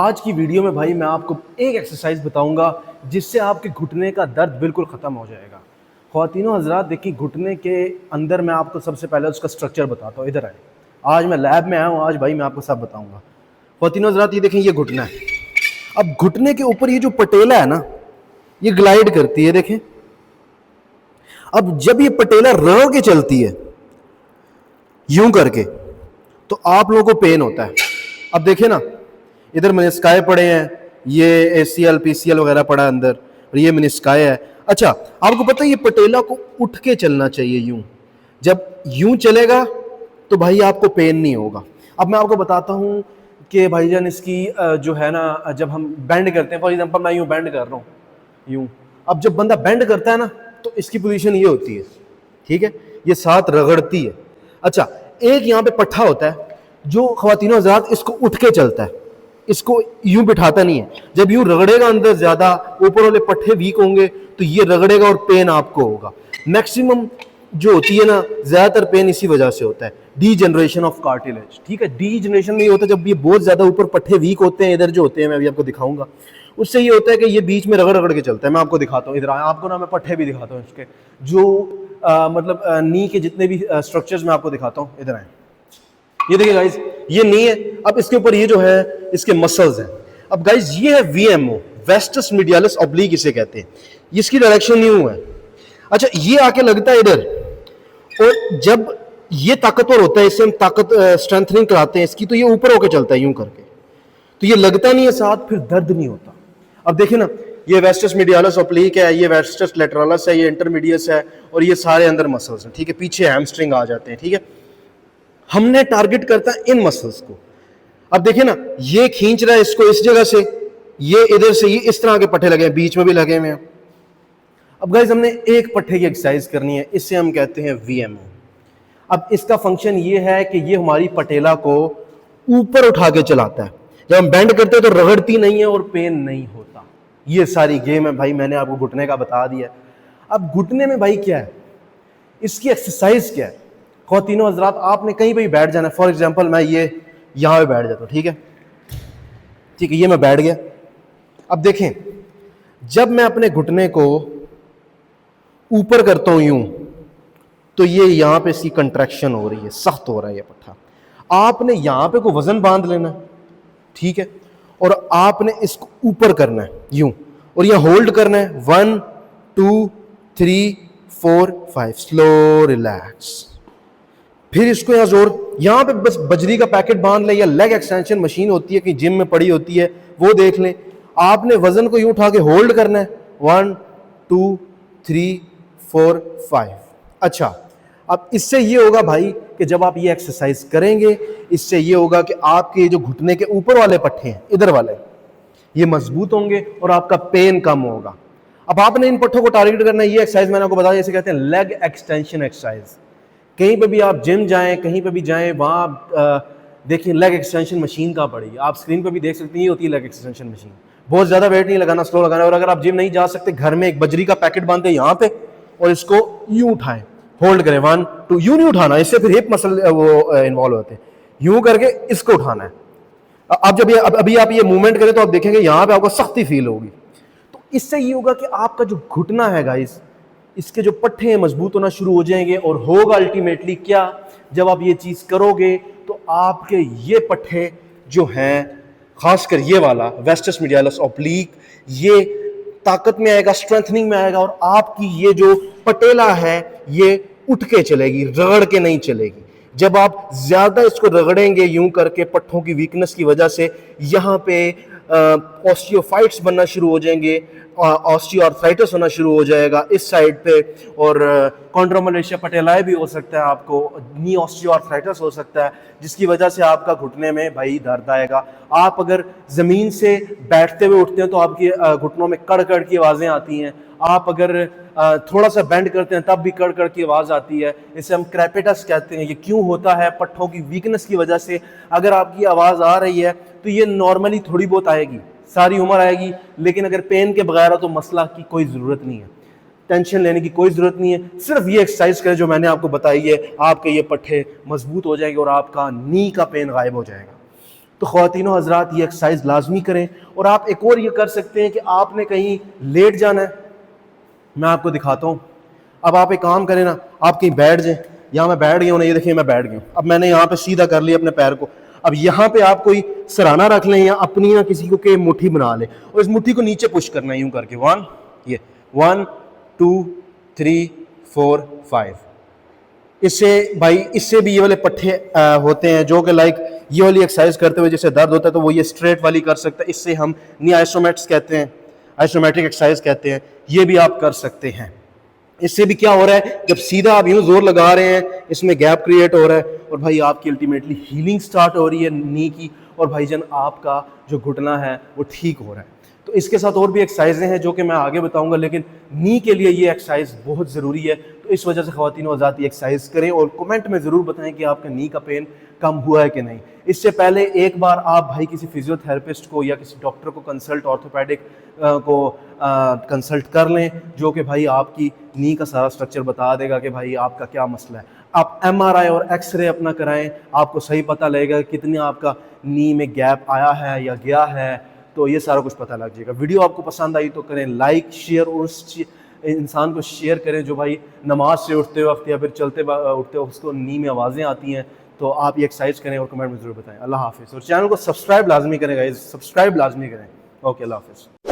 आज की वीडियो में भाई मैं आपको एक एक्सरसाइज बताऊंगा जिससे आपके घुटने का दर्द बिल्कुल ख़त्म हो जाएगा। ख्वातीनो हजरात, देखिए घुटने के अंदर मैं आपको सबसे पहले उसका स्ट्रक्चर बताता हूँ। इधर आए, आज मैं लैब में आया हूँ, आज भाई मैं आपको सब बताऊंगा। ख्वातीनो हजरात, ये देखें, ये घुटना है। अब घुटने के ऊपर ये जो पटेला है ना, ये ग्लाइड करती है, देखें। अब जब ये पटेला रगड़ के चलती है यूं करके, तो आप लोगों को पेन होता है। अब देखें ना, इधर मेनिस्काए पड़े हैं, ये एसीएल पीसीएल वगैरह पड़ा है अंदर, और ये मेनिस्काए है। अच्छा, आपको पता है ये पटेला को उठ के चलना चाहिए यूं। जब यूं चलेगा तो भाई आपको पेन नहीं होगा। अब मैं आपको बताता हूं कि भाईजान इसकी जो है ना, जब हम बेंड करते हैं, फॉर एग्जांपल मैं यूं बेंड कर रहा हूं यूं। अब जब बंदा बेंड करता है ना, तो इसकी पोजीशन ये होती है, ठीक है, ये साथ रगड़ती है। अच्छा, एक यहाँ पे पट्ठा होता है जो ख्वातीनो हज़रात इसको उठ के चलता है, इसको यूं बिठाता नहीं है। जब यूं रगड़ेगा अंदर ज्यादा, ऊपर वाले पट्टे वीक होंगे तो ये रगड़ेगा और पेन आपको होगा। मैक्सिमम जो होती है ना, ज्यादातर पेन इसी वजह से होता है, डीजनरेशन ऑफ कार्टिलेज। ठीक है, डीजनरेशन नहीं होता जब ये बहुत ज्यादा ऊपर पट्टे वीक होते हैं, इधर जो होते हैं मैं अभी आपको दिखाऊंगा, उससे ये होता है कि ये बीच में रगड़ रगड़ के चलता है। मैं आपको दिखाता हूँ, इधर आपको ना मैं पट्टे भी दिखाता हूँ इसके, जो मतलब नी के जितने भी स्ट्रक्चर्स मैं आपको दिखाता हूँ। इधर आए, ये देखिए गाइज, ये नी है। अब इसके ऊपर ये जो है इसके मसल्स हैं। अब गाइज ये है वीएमओ, वेस्टस मीडियालिस ऑब्लिक इसे कहते हैं। इसकी डायरेक्शन यूं है। अच्छा, ये आके लगता है इधर, और जब ये ताकतवर होता है, इससे हम ताकत स्ट्रेंथनिंग कराते हैं इसकी, तो ये ऊपर होकर चलता है यूं करके, तो ये लगता नहीं है साथ, फिर दर्द नहीं होता। अब देखिए ना, ये वेस्टस मीडियालिस ऑब्लिक है, ये वेस्टस लेटरलिस है, ये इंटरमीडियस है, और ये सारे अंदर मसल्स हैं। ठीक है, पीछे हैमस्ट्रिंग आ जाते हैं। ठीक है, हमने टारगेट करता है इन मसल्स को। अब देखिए ना, ये खींच रहा है इसको इस जगह से, ये इधर से, ये इस तरह के पट्टे लगे हैं, बीच में भी लगे हुए हैं। अब गाइस, हमने एक पट्टे की एक्सरसाइज करनी है, इससे हम कहते हैं वीएमओ। अब इसका फंक्शन ये है कि ये हमारी पटेला को ऊपर उठा के चलाता है। जब हम बेंड करते हैं तो रगड़ती नहीं है और पेन नहीं होता। ये सारी गेम है भाई, मैंने आपको घुटने का बता दिया। अब घुटने में भाई क्या है, इसकी एक्सरसाइज क्या है। ख्वातीनो हजरात, आपने कहीं पे भी बैठ जाना है। फॉर एग्जांपल मैं ये यहां पे बैठ जाता हूं, ठीक है, ठीक है, ये मैं बैठ गया। अब देखें, जब मैं अपने घुटने को ऊपर करता हूं यूं, तो ये यहां पे इसकी कंट्रैक्शन हो रही है, सख्त हो रहा है ये पट्टा। आपने यहां पे कोई वजन बांध लेना है, ठीक है, और आपने इसको ऊपर करना है यूं, और यहां होल्ड करना है 1 2 3 4 5, स्लो रिलैक्स। फिर इसको यहां जोर, यहां पे बस बजरी का पैकेट बांध ले, या लेग एक्सटेंशन मशीन होती है कि जिम में पड़ी होती है, वो देख लें। आपने वजन को यूं उठा के होल्ड करना है 1 2 3 4 5। अच्छा, अब इससे ये होगा भाई कि जब आप ये एक्सरसाइज करेंगे, इससे ये होगा कि आपके जो घुटने के ऊपर वाले पट्टे हैं, इधर वाले, ये मजबूत होंगे और आपका पेन कम होगा। अब आपने इन पट्टों को टारगेट करना है। ये एक्सरसाइज मैंने आपको बताया, जैसे कहते हैं लेग एक्सटेंशन एक्सरसाइज। कहीं पे भी आप जिम जाएं, कहीं पे भी जाएं, वहां देखिए लेग एक्सटेंशन मशीन का पड़ी, आप स्क्रीन पे भी देख सकते हैं, ये होती है लेग एक्सटेंशन मशीन। बहुत ज्यादा वेट नहीं लगाना, स्लो लगाना। और अगर आप जिम नहीं जा सकते, घर में एक बजरी का पैकेट बांधते हैं यहाँ पे, और इसको यूं उठाएं, होल्ड करें 1 2, यूं नहीं उठाना, इससे फिर हिप मसल वो इन्वॉल्व होते हैं। यूं करके इसको उठाना है। अब जब ये अभी आप ये मूवमेंट करें तो आप देखेंगे यहाँ पे आपको सख्ती फील होगी। तो इससे ये होगा कि आपका जो घुटना है गाइस, इसके जो पट्टे हैं मजबूत होना शुरू हो जाएंगे। और होगा अल्टीमेटली क्या, जब आप ये चीज करोगे तो आपके ये पट्टे जो हैं, खासकर ये वाला वेस्टस मीडियालिस ऑब्लिक, ये ताकत में आएगा, स्ट्रेंथनिंग में आएगा, और आपकी ये जो पटेला है ये उठ के चलेगी, रगड़ के नहीं चलेगी। जब आप ज्यादा इसको रगड़ेंगे यूं करके, पट्टों की वीकनेस की वजह से यहाँ पे ऑस्टियोफाइट्स बनना शुरू हो जाएंगे, ऑस्टियोआर्थराइटिस होना शुरू हो जाएगा इस साइड पे, और कॉन्ड्रोमलेशिया पटेलाए भी हो सकता है, आपको नी ऑस्टियोआर्थराइटिस हो सकता है, जिसकी वजह से आपका घुटने में भाई दर्द आएगा। आप अगर जमीन से बैठते हुए उठते हैं तो आपकी घुटनों में कड़ कड़ की आवाजें आती हैं। आप अगर थोड़ा सा बेंड करते हैं तब भी कड़ कड़ की आवाज आती है। इसे हम क्रैपेटस कहते हैं। ये क्यों होता है? पट्टों की वीकनेस की वजह से। अगर आपकी आवाज आ रही है तो ये नॉर्मली थोड़ी बहुत आएगी, सारी उम्र आएगी, लेकिन अगर पेन के बगैर हो तो मसला की कोई ज़रूरत नहीं है, टेंशन लेने की कोई ज़रूरत नहीं है। सिर्फ ये एक्सरसाइज करें जो मैंने आपको बताई है, आपके ये पट्टे मजबूत हो जाएंगे और आपका नी का पेन गायब हो जाएगा। तो ख़वातीनो हज़रात ये एक्सरसाइज लाजमी करें। और आप एक और ये कर सकते हैं कि आपने कहीं लेट जाना है, मैं आपको दिखाता हूँ। अब आप एक काम करें ना, आप कहीं बैठ जाएं। यहाँ मैं बैठ गया हूँ ना, ये देखिए मैं बैठ गया हूँ। अब मैंने यहाँ पे सीधा कर लिया अपने पैर को। अब यहाँ पे आप कोई सराहना रख लें या अपनी या किसी को के मुट्ठी बना लें और इस मुट्ठी को नीचे पुश करना है यूं करके। 1 2 3 4 5। इससे भाई इससे भी ये वाले पट्टे होते हैं जो कि लाइक ये वाली एक्सरसाइज करते हुए जैसे दर्द होता है तो वो ये स्ट्रेट वाली कर सकता है। इससे हम नी आइसोमेट्स कहते हैं, आइसोमेट्रिक एक्सरसाइज कहते हैं, ये भी आप कर सकते हैं। इससे भी क्या हो रहा है, जब सीधा आप यूं जोर लगा रहे हैं इसमें गैप क्रिएट हो रहा है और भाई आपकी अल्टीमेटली हीलिंग स्टार्ट हो रही है नी की, और भाईजान आपका जो घुटना है वो ठीक हो रहा है। तो इसके साथ और भी एक्सरसाइजें हैं जो कि मैं आगे बताऊंगा, लेकिन नी के लिए ये एक्सरसाइज बहुत ज़रूरी है। तो इस वजह से ख़वातीन व हज़रात ये एक्सरसाइज करें और कमेंट में ज़रूर बताएं कि आपका नी का पेन कम हुआ है कि नहीं। इससे पहले एक बार आप भाई किसी फिजियोथेरेपिस्ट को या किसी डॉक्टर को कंसल्ट, ऑर्थोपेडिक को कंसल्ट कर लें, जो कि भाई आपकी नी का सारा स्ट्रक्चर बता देगा कि भाई आपका क्या मसला है। आप MRI और एक्सरे अपना कराएं, आपको सही पता लगेगा कितनी आपका नी में गैप आया है या गया है, तो ये सारा कुछ पता लग जाएगा। वीडियो आपको पसंद आई तो करें लाइक, शेयर, और उस इंसान को शेयर करें जो भाई नमाज से उठते वक्त या फिर चलते उठते वक्त उसको नी में आवाज़ें आती हैं। तो आप ये एक्सरसाइज करें और कमेंट में ज़रूर बताएं। अल्लाह हाफिज़। और चैनल को सब्सक्राइब लाजमी करें गाइस, सब्सक्राइब लाजमी करें। ओके, अल्लाह हाफिज़।